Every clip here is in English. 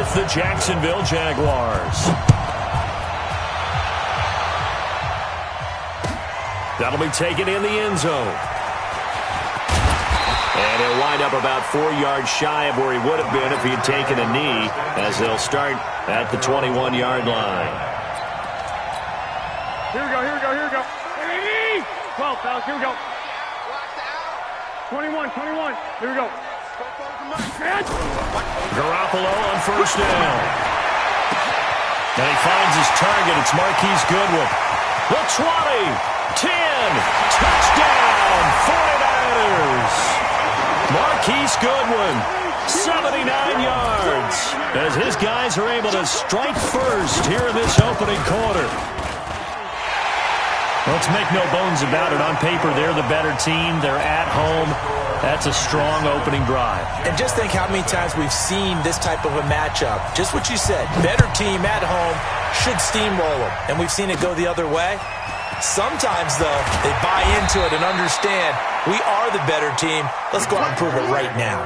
with the Jacksonville Jaguars. That'll be taken in the end zone. And he'll wind up about 4 yards shy of where he would have been if he had taken a knee, as they'll start at the 21-yard line. Here we go, here we go, here we go. 12, fellas, here we go. 21, here we go. Garoppolo on first down. And he finds his target. It's Marquise Goodwin. The 20. 10, touchdown, 49ers. Marquise Goodwin, 79 yards, as his guys are able to strike first here in this opening quarter. Let's make no bones about it. On paper, they're the better team. They're at home. That's a strong opening drive. And just think how many times we've seen this type of a matchup. Just what you said, better team at home should steamroll them. And we've seen it go the other way. Sometimes, though, they buy into it and understand we are the better team. Let's go out and prove it right now.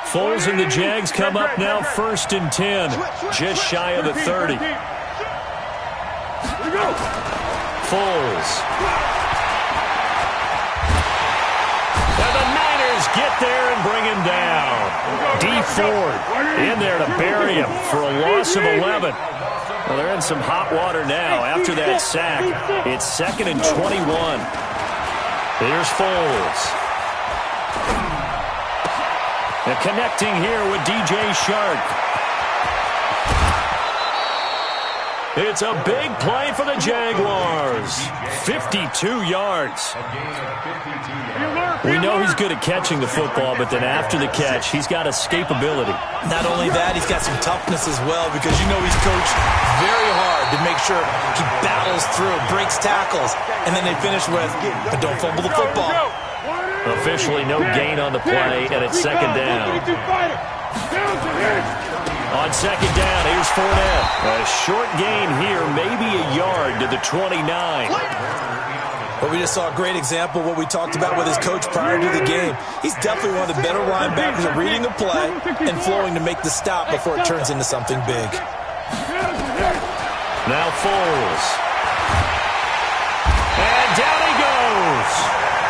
Foles and the Jags come up now 1st and 10, just shy of the 30. Foles. And the Niners get there and bring him down. D. Ford in there to bury him for a loss of 11. Well, they're in some hot water now. After that sack, it's 2nd and 21. Here's Foles. And connecting here with DJ Shark. It's a big play for the Jaguars. 52 yards. We know he's good at catching the football, but then after the catch, he's got escapability. Not only that, he's got some toughness as well, because you know he's coached very hard to make sure he battles through, breaks tackles, and then they finish with, but don't fumble the football. Officially no gain on the play, and it's 2nd down. On 2nd down, here's Fournette. A short gain here, maybe a yard to the 29. But we just saw a great example of what we talked about with his coach prior to the game. He's definitely one of the better linebackers at reading the play and flowing to make the stop before it turns into something big. Now Foles. And down he goes.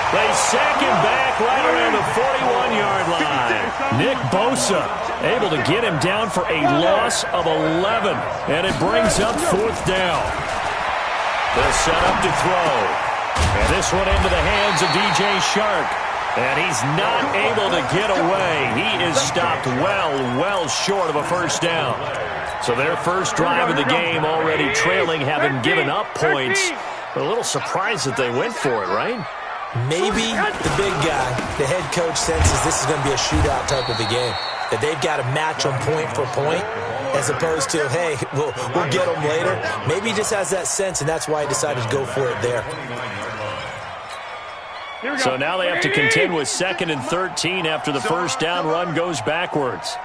They sack him back right around the 41-yard line. Nick Bosa able to get him down for a loss of 11. And it brings up 4th down. They'll set up to throw. And this one into the hands of DJ Shark. And he's not able to get away. He is stopped well short of a 1st down. So their first drive of the game already trailing, having given up points. A little surprised that they went for it, right? Maybe the big guy, the head coach, senses this is going to be a shootout type of a game. That they've got to match them point for point, as opposed to, hey, we'll get them later. Maybe he just has that sense, and that's why he decided to go for it there. So now they have to contend with 2nd and 13 after the 1st down run goes backwards.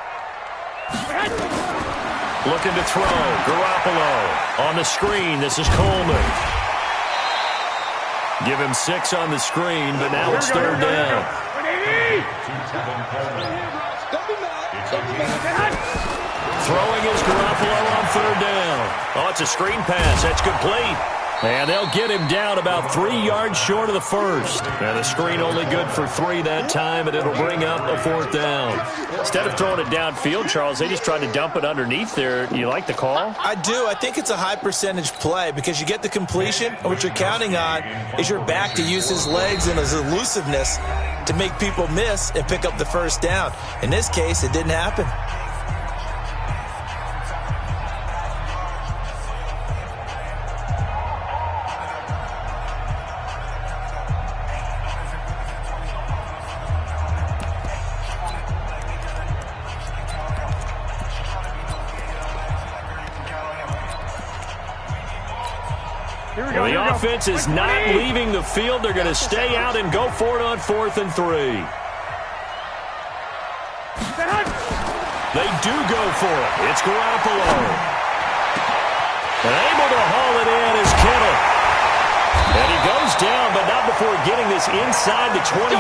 Looking to throw. Garoppolo on the screen. This is Coleman. Give him 6 on the screen, but now it's 3rd down. Throwing is Garoppolo on 3rd down. Oh, it's a screen pass. That's complete. And they'll get him down about 3 yards short of the 1st. And the screen only good for 3 that time, and it'll bring up a 4th down. Instead of throwing it downfield, Charles, they just tried to dump it underneath there. You like the call? I do. I think it's a high percentage play because you get the completion, and what you're counting on is your back to use his legs and his elusiveness to make people miss and pick up the 1st down. In this case, it didn't happen. Well, the offense is not leaving the field. They're going to stay out and go for it on 4th and 3. They do go for it. It's Garoppolo. And able to haul it in is Kittle. And he goes down, but not before getting this inside the 25.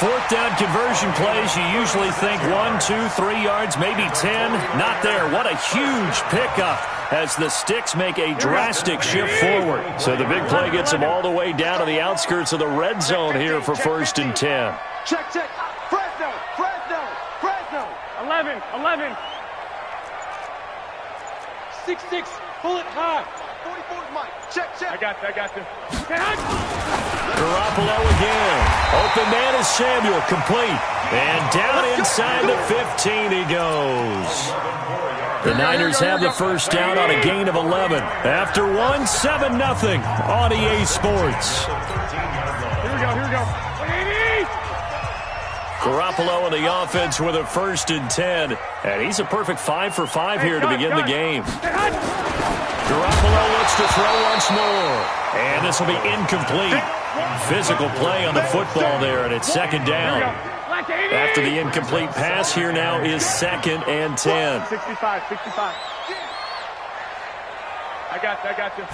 Fourth down conversion plays, you usually think 1, 2, 3 yards, maybe 10. Not there. What a huge pickup as the Sticks make a drastic shift forward. So the big play gets them all the way down to the outskirts of the red zone here for 1st and 10. Check. Fresno. 11. 6-6. Pull it high. 44's Mike. Check. I got you. Garoppolo again. Open man is Samuel. Complete. And down inside the 15 he goes. The Niners have the first down on a gain of 11. After 7-0 on EA Sports. Here we go. Garoppolo and the offense with a 1st and 10. And he's a perfect 5 for 5 here to begin the game. Garoppolo looks to throw once more. And this will be incomplete. Physical play on the football there, and it's 2nd down. After the incomplete pass, here now is 2nd and 10. 65. I got you.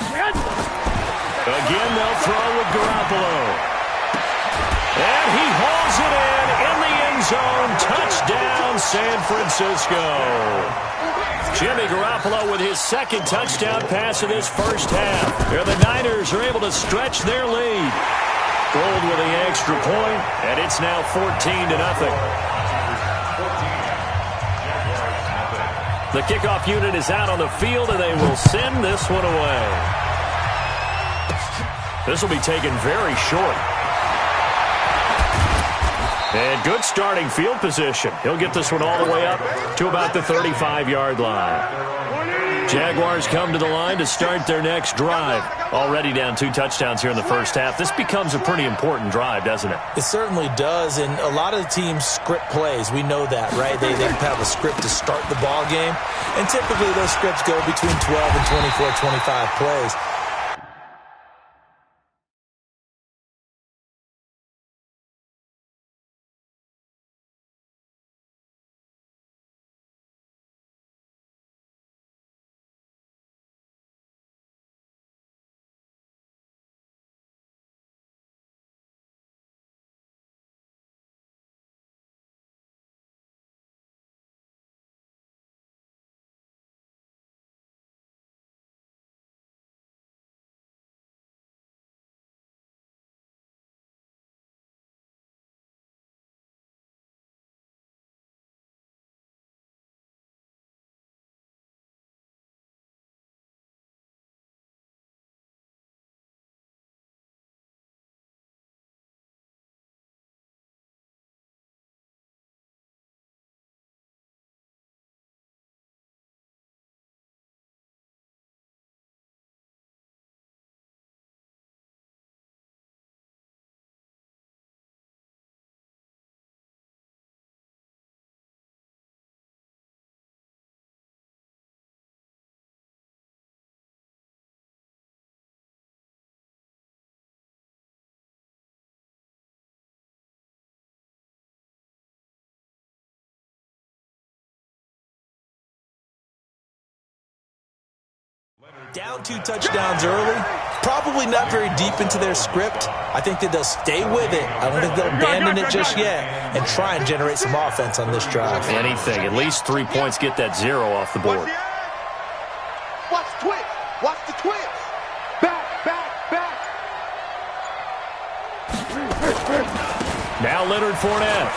Again, they'll throw with Garoppolo. And he hauls it in the end zone. Touchdown, San Francisco. Jimmy Garoppolo with his 2nd touchdown pass of this first half. Here the Niners are able to stretch their lead. Gold with the extra point, and it's now 14-0. The kickoff unit is out on the field, and they will send this one away. This will be taken very short. And good starting field position. He'll get this one all the way up to about the 35-yard line. Jaguars come to the line to start their next drive. Already down 2 touchdowns here in the first half. This becomes a pretty important drive, doesn't it? It certainly does, and a lot of the teams script plays. We know that, right? They have a script to start the ball game, and typically those scripts go between 12 and 24, 25 plays. Down 2 touchdowns early, probably not very deep into their script. I think that they'll stay with it. I don't think they'll abandon it just yet and try and generate some offense on this drive. Anything. At least 3 points, get that 0 off the board. Watch the twist. Back. Now Leonard Fournette.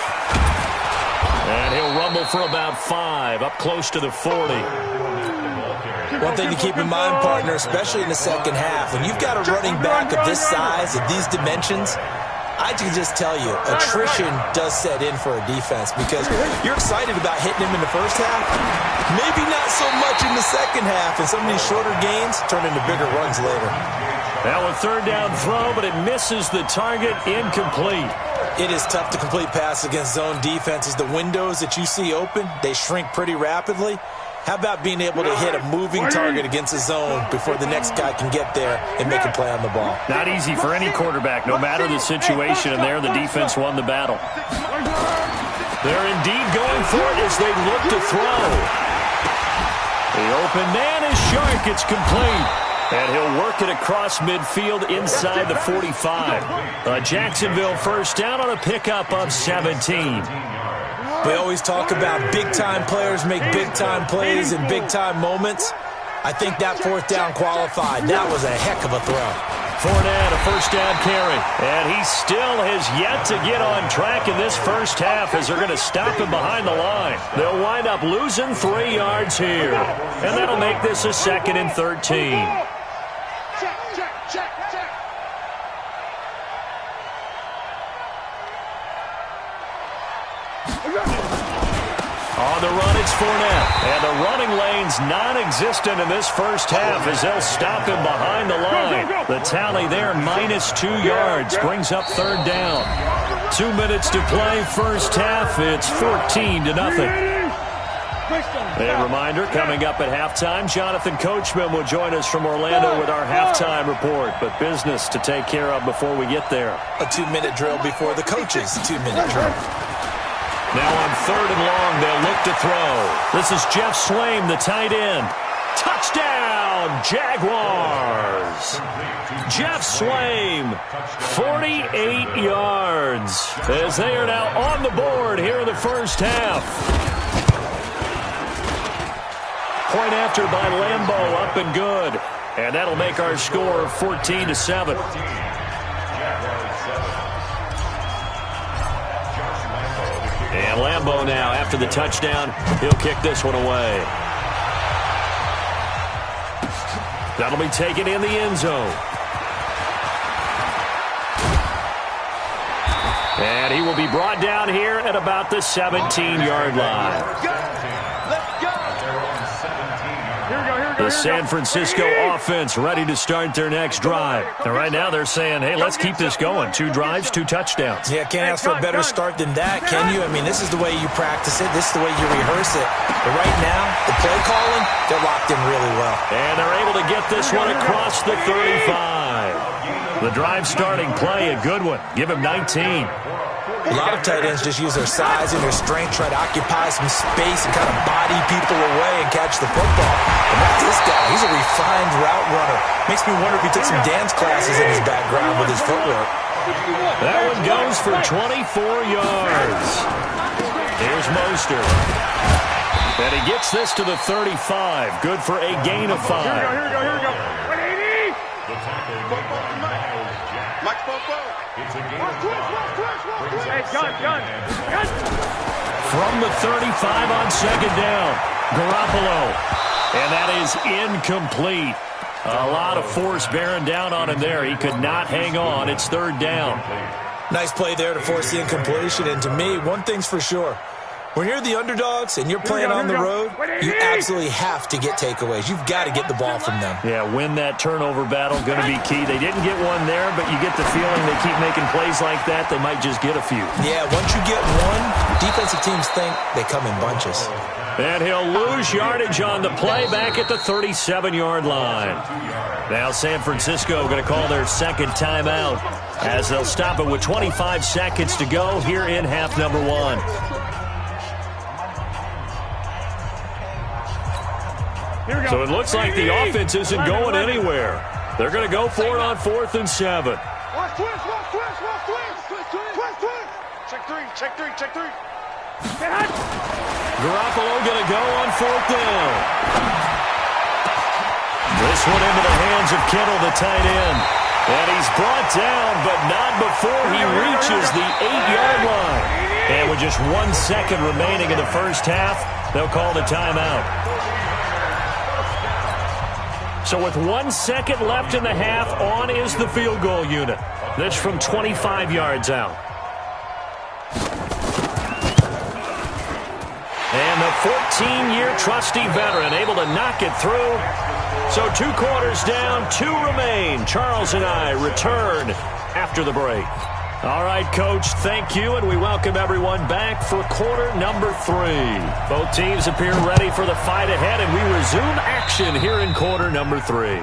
And he'll rumble for about 5, up close to the 40. One thing to keep in mind, partner, especially in the second half, when you've got a running back of this size, of these dimensions, I can just tell you, attrition does set in for a defense because you're excited about hitting him in the first half, maybe not so much in the second half, and some of these shorter gains turn into bigger runs later. Now a 3rd down throw, but it misses the target, incomplete. It is tough to complete passes against zone defenses. The windows that you see open, they shrink pretty rapidly. How about being able to hit a moving target against a zone before the next guy can get there and make a play on the ball? Not easy for any quarterback, no matter the situation, and there the defense won the battle. They're indeed going for it as they look to throw. The open man is Shark. It's complete. And he'll work it across midfield inside the 45. Jacksonville first down on a pickup of 17. We always talk about big-time players make big-time plays in big-time moments. I think that fourth down qualified. That was a heck of a throw. Fournette, a first down carry. And he still has yet to get on track in this first half as they're going to stop him behind the line. They'll wind up losing 3 yards here. And that'll make this a 2nd and 13. On the run, it's Fournette. And the running lane's non-existent in this first half as they'll stop him behind the line. The tally there, -2 yards, brings up 3rd down. 2 minutes to play, first half. It's 14-0. A reminder, coming up at halftime, Jonathan Coachman will join us from Orlando with our halftime report. But business to take care of before we get there. A 2-minute drill before the coach's 2-minute drill. Now on 3rd and long, they'll look to throw. This is Jeff Swaim, the tight end. Touchdown, Jaguars! Jeff Swaim, 48 yards, as they are now on the board here in the first half. Point after by Lambeau, up and good. And that'll make our score 14-7. And Lambeau now, after the touchdown, he'll kick this one away. That'll be taken in the end zone. And he will be brought down here at about the 17-yard line. The San Francisco offense ready to start their next drive. And right now they're saying, hey, let's keep this going. 2 drives, 2 touchdowns. Yeah, can't ask for a better start than that, can you? I mean, this is the way you practice it. This is the way you rehearse it. But right now, the play calling, they're locked in really well. And they're able to get this one across the 35. The drive starting play, a good one. Give him 19. A lot of tight ends just use their size and their strength, try to occupy some space and kind of body people away and catch the football. And not this guy. He's a refined route runner. Makes me wonder if he took some dance classes in his background with his footwork. That one goes for 24 yards. Here's Mostert. And he gets this to the 35. Good for a gain of 5. Here we go. 180. Mike Bobo. It's a game of 5. Hey, gun. From the 35 on 2nd down, Garoppolo. And that is incomplete. A lot of force bearing down on him there. He could not hang on. It's 3rd down. Nice play there to force the incompletion. And to me, one thing's for sure. When you're the underdogs and you're playing on the road, you absolutely have to get takeaways. You've got to get the ball from them. Yeah, win that turnover battle, going to be key. They didn't get one there, but you get the feeling they keep making plays like that, they might just get a few. Yeah, once you get one, defensive teams think they come in bunches. And he'll lose yardage on the play back at the 37-yard line. Now San Francisco going to call their 2nd timeout as they'll stop it with 25 seconds to go here in half number 1. So it looks like the offense isn't going anywhere. They're going to go for it on 4th and 7. Check three. Garoppolo going to go on 4th down. This one into the hands of Kittle, the tight end. And he's brought down, but not before he reaches the 8-yard line. And with just 1 second remaining in the first half, they'll call the timeout. So with 1 second left in the half, on is the field goal unit. This from 25 yards out. And the 14-year trusty veteran able to knock it through. So 2 quarters down, 2 remain. Charles and I return after the break. All right, Coach, thank you, and we welcome everyone back for quarter number 3. Both teams appear ready for the fight ahead, and we resume action here in quarter number 3.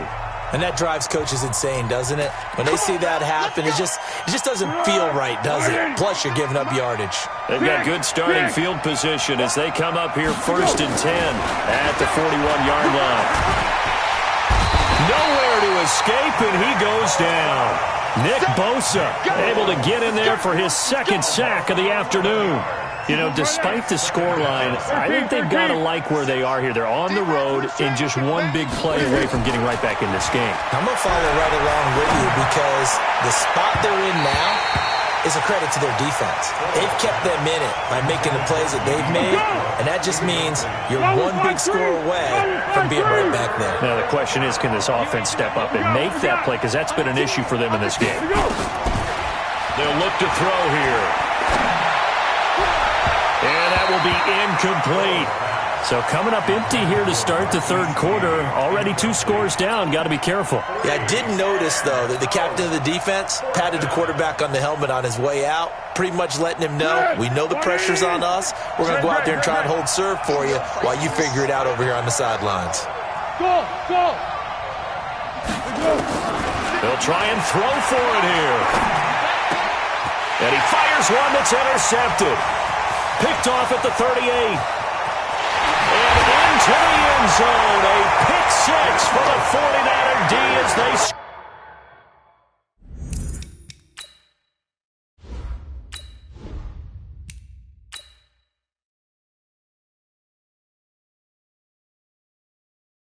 And that drives coaches insane, doesn't it? When they see that happen, it just doesn't feel right, does it? Plus, you're giving up yardage. They've got good starting field position as they come up here 1st and 10 at the 41-yard line. Nowhere escape, and he goes down. Nick Bosa able to get in there for his second sack of the afternoon. You know, despite the scoreline, I think they've got to like where they are here. They're on the road and just one big play away from getting right back in this game. I'm going to follow right along with you because the spot they're in now is a credit to their defense. They've kept them in it by making the plays that they've made, and that just means you're one big score away from being right back there. Now the question is, can this offense step up and make that play? Because that's been an issue for them in this game. They'll look to throw here. And that will be incomplete. So coming up empty here to start the third quarter. Already 2 scores down. Got to be careful. Yeah, I did notice, though, that the captain of the defense patted the quarterback on the helmet on his way out, pretty much letting him know, we know the pressure's on us. We're going to go out there and try and hold serve for you while you figure it out over here on the sidelines. Go! They'll try and throw for it here. And he fires one that's intercepted. Picked off at the 38. And into the end